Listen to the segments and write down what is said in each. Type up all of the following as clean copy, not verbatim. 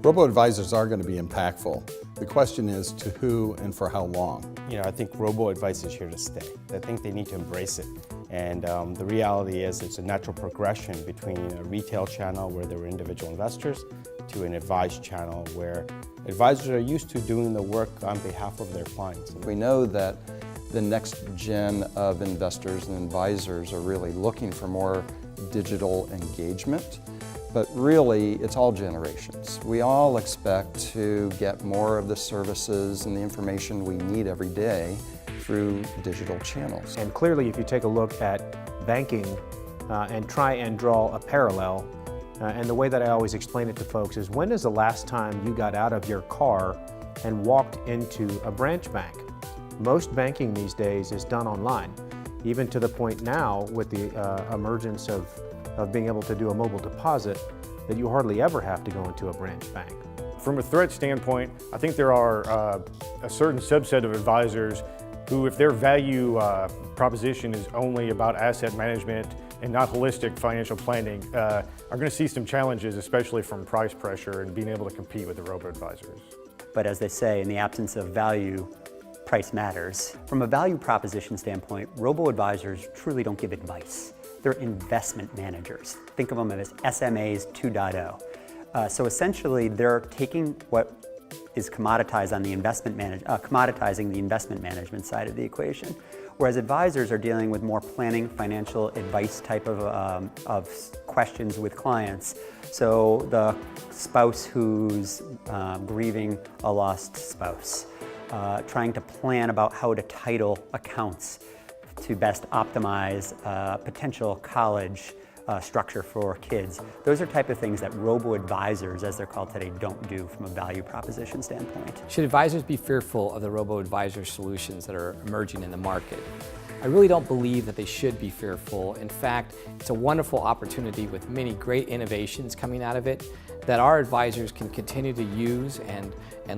Robo-advisors are going to be impactful. The question is to who and for how long. I think robo-advice is here to stay. I think they need to embrace it. And the reality is it's a natural progression between a retail channel where there were individual investors to an advice channel where advisors are used to doing the work on behalf of their clients. We know that the next gen of investors and advisors are really looking for more digital engagement. But really, it's all generations. We all expect to get more of the services and the information we need every day through digital channels. And clearly, if you take a look at banking and try and draw a parallel, and the way that I always explain it to folks is, when is the last time you got out of your car and walked into a branch bank? Most banking these days is done online, even to the point now with the emergence of being able to do a mobile deposit that you hardly ever have to go into a branch bank. From a threat standpoint, I think there are a certain subset of advisors who, if their value proposition is only about asset management and not holistic financial planning, are going to see some challenges, especially from price pressure and being able to compete with the robo-advisors. But as they say, in the absence of value, price matters. From a value proposition standpoint, robo-advisors truly don't give advice. They're investment managers. Think of them as SMAs 2.0. So essentially, they're taking what is commoditized on the commoditizing the investment management side of the equation, whereas advisors are dealing with more planning, financial advice type of questions with clients. So the spouse who's grieving a lost spouse, trying to plan about how to title accounts to best optimize potential college structure for kids. Those are type of things that robo-advisors, as they're called today, don't do from a value proposition standpoint. Should advisors be fearful of the robo-advisor solutions that are emerging in the market? I really don't believe that they should be fearful. In fact, it's a wonderful opportunity with many great innovations coming out of it that our advisors can continue to use and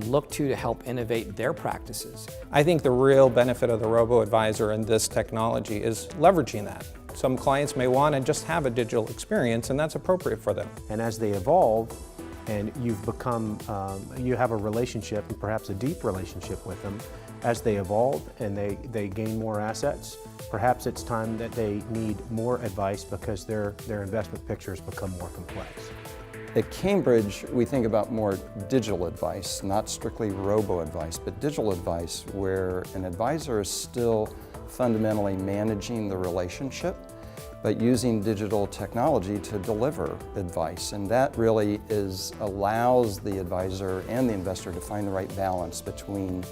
look to help innovate their practices. I think the real benefit of the robo-advisor and this technology is leveraging that. Some clients may want to just have a digital experience, and that's appropriate for them. And as they evolve, and you've become, you have a relationship, and perhaps a deep relationship with them, as they evolve and they gain more assets, perhaps it's time that they need more advice because their investment pictures become more complex. At Cambridge, we think about more digital advice, not strictly robo-advice, but digital advice where an advisor is still fundamentally managing the relationship, but using digital technology to deliver advice. And that really allows the advisor and the investor to find the right balance between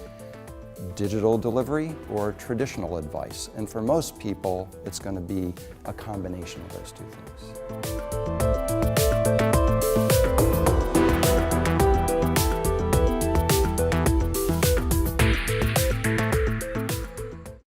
digital delivery or traditional advice. And for most people, it's going to be a combination of those two things.